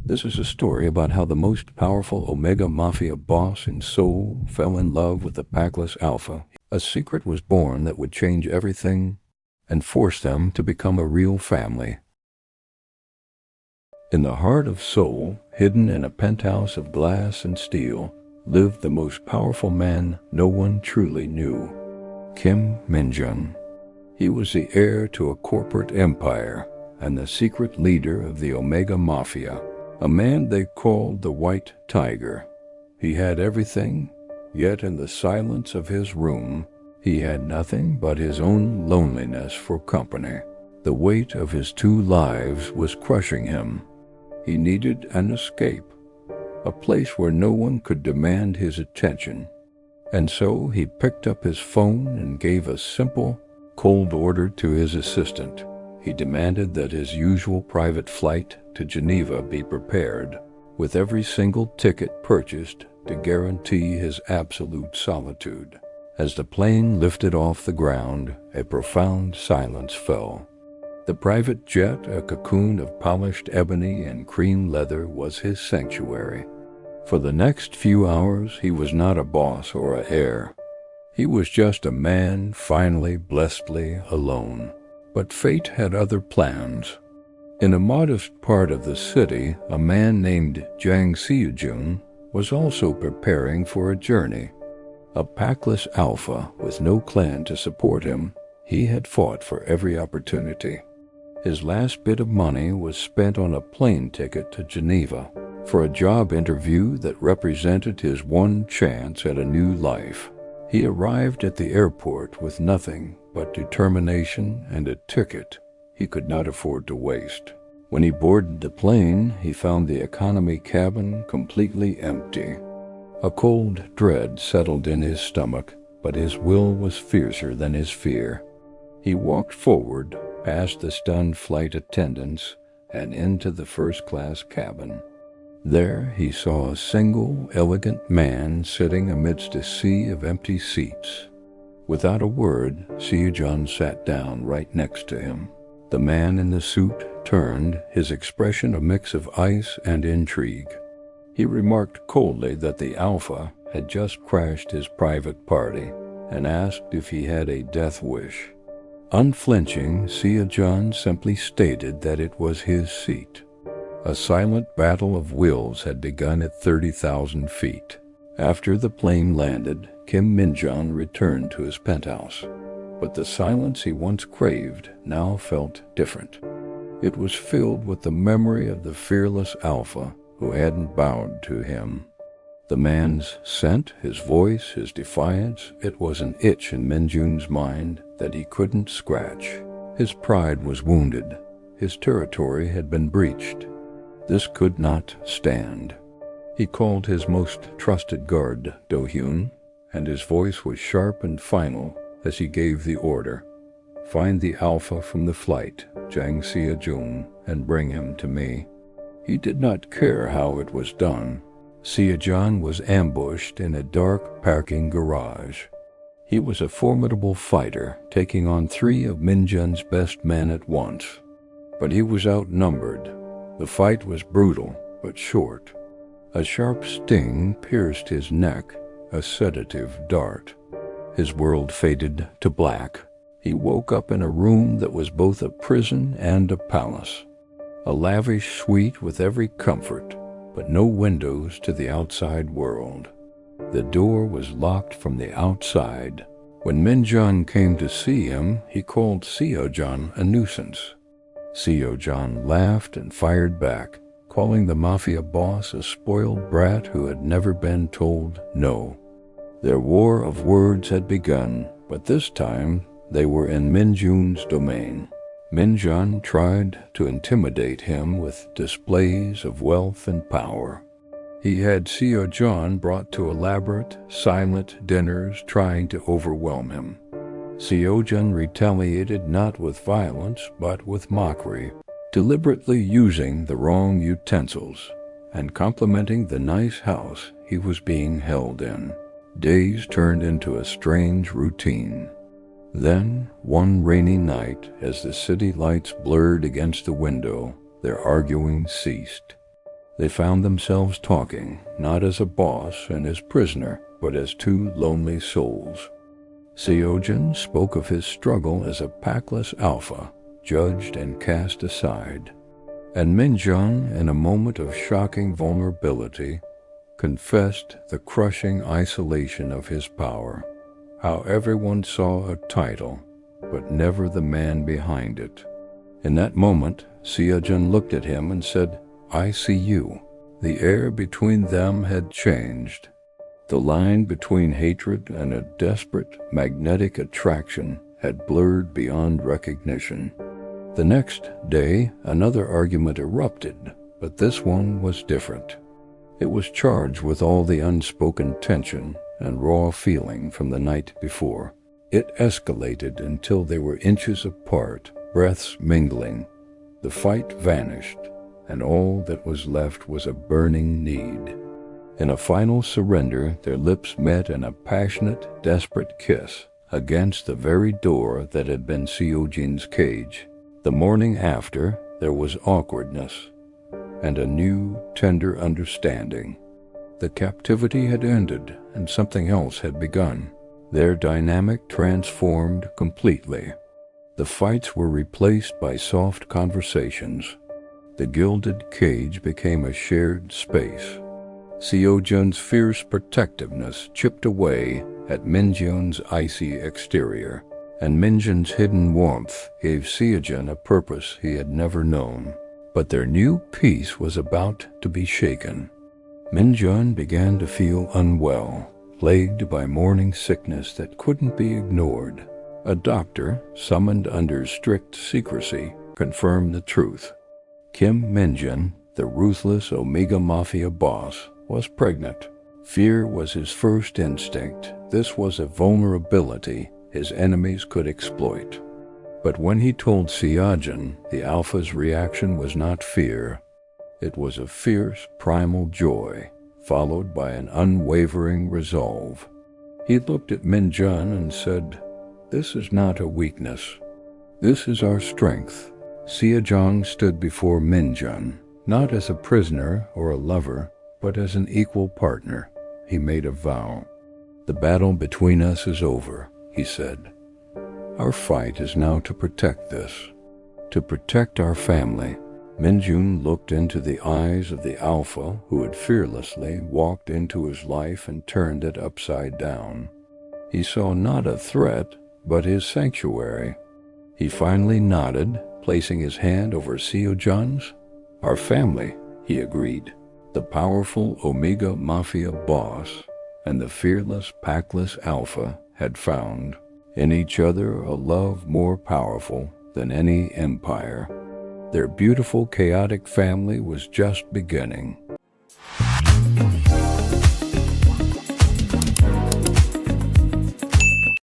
This is a story about how the most powerful Omega Mafia boss in Seoul fell in love with the Packless Alpha. A secret was born that would change everything and force them to become a real family. In the heart of Seoul, hidden in a penthouse of glass and steel, lived the most powerful man no one truly knew, Kim Minjun. He was the heir to a corporate empire and the secret leader of the Omega Mafia, a man they called the White Tiger. He had everything, yet in the silence of his room, he had nothing but his own loneliness for company. The weight of his two lives was crushing him. He needed an escape, a place where no one could demand his attention. And so he picked up his phone and gave a simple, cold order to his assistant. He demanded that his usual private flight to Geneva be prepared, with every single ticket purchased to guarantee his absolute solitude. As the plane lifted off the ground, a profound silence fell. The private jet, a cocoon of polished ebony and cream leather, was his sanctuary. For the next few hours, he was not a boss or an heir. He was just a man, finally, blessedly alone. But fate had other plans. In a modest part of the city, a man named Jang Seojun was also preparing for a journey. A Packless Alpha with no clan to support him, he had fought for every opportunity. His last bit of money was spent on a plane ticket to Geneva for a job interview that represented his one chance at a new life. He arrived at the airport with nothing but determination and a ticket he could not afford to waste. When he boarded the plane, he found the economy cabin completely empty. A cold dread settled in his stomach, but his will was fiercer than his fear. He walked forward, past the stunned flight attendants, and into the first-class cabin. There he saw a single, elegant man sitting amidst a sea of empty seats. Without a word, Seojun sat down right next to him. The man in the suit turned, his expression a mix of ice and intrigue. He remarked coldly that the Alpha had just crashed his private party and asked if he had a death wish. Unflinching, Seojun simply stated that it was his seat. A silent battle of wills had begun at 30,000 feet. After the plane landed, Kim Minjun returned to his penthouse. But the silence he once craved now felt different. It was filled with the memory of the fearless Alpha who hadn't bowed to him. The man's scent, his voice, his defiance, it was an itch in Minjun's mind that he couldn't scratch. His pride was wounded. His territory had been breached. This could not stand. He called his most trusted guard, Do-hyun, and his voice was sharp and final as he gave the order. Find the Alpha from the flight, Jang Seojun, and bring him to me. He did not care how it was done. Seojun was ambushed in a dark parking garage. He was a formidable fighter, taking on 3 of Minjun's best men at once. But he was outnumbered. The fight was brutal, but short. A sharp sting pierced his neck, a sedative dart. His world faded to black. He woke up in a room that was both a prison and a palace. A lavish suite with every comfort, but no windows to the outside world. The door was locked from the outside. When Minjun came to see him, he called Seojun a nuisance. Seojun laughed and fired back, calling the mafia boss a spoiled brat who had never been told no. Their war of words had begun, but this time they were in Minjun's domain. Minjun tried to intimidate him with displays of wealth and power. He had Seojun brought to elaborate, silent dinners trying to overwhelm him. Seojun retaliated not with violence but with mockery, deliberately using the wrong utensils and complimenting the nice house he was being held in. Days turned into a strange routine. Then, one rainy night, as the city lights blurred against the window, their arguing ceased. They found themselves talking, not as a boss and his prisoner, but as two lonely souls. Seojun spoke of his struggle as a Packless Alpha, judged and cast aside. And Minjun, in a moment of shocking vulnerability, confessed the crushing isolation of his power, how everyone saw a title, but never the man behind it. In that moment, Seojun looked at him and said, "I see you." The air between them had changed. The line between hatred and a desperate, magnetic attraction had blurred beyond recognition. The next day, another argument erupted, but this one was different. It was charged with all the unspoken tension and raw feeling from the night before. It escalated until they were inches apart, breaths mingling. The fight vanished, and all that was left was a burning need. In a final surrender, their lips met in a passionate, desperate kiss against the very door that had been Seojin's cage. The morning after, there was awkwardness and a new, tender understanding. The captivity had ended and something else had begun. Their dynamic transformed completely. The fights were replaced by soft conversations. The gilded cage became a shared space. Seojun's fierce protectiveness chipped away at Minjun's icy exterior, and Minjun's hidden warmth gave Seojun a purpose he had never known. But their new peace was about to be shaken. Minjun began to feel unwell, plagued by morning sickness that couldn't be ignored. A doctor, summoned under strict secrecy, confirmed the truth. Kim Minjun, the ruthless Omega Mafia boss, was pregnant. Fear was his first instinct. This was a vulnerability his enemies could exploit. But when he told Seojun, the Alpha's reaction was not fear. It was a fierce, primal joy, followed by an unwavering resolve. He looked at Minjun and said, "This is not a weakness. This is our strength." Seojun stood before Minjun, not as a prisoner or a lover, but as an equal partner. He made a vow. "The battle between us is over," he said. "Our fight is now to protect this, to protect our family." Minjun looked into the eyes of the Alpha who had fearlessly walked into his life and turned it upside down. He saw not a threat, but his sanctuary. He finally nodded, placing his hand over Seojun's. "Our family," he agreed. The powerful Omega Mafia boss and the fearless Packless Alpha had found in each other a love more powerful than any empire. Their beautiful, chaotic family was just beginning.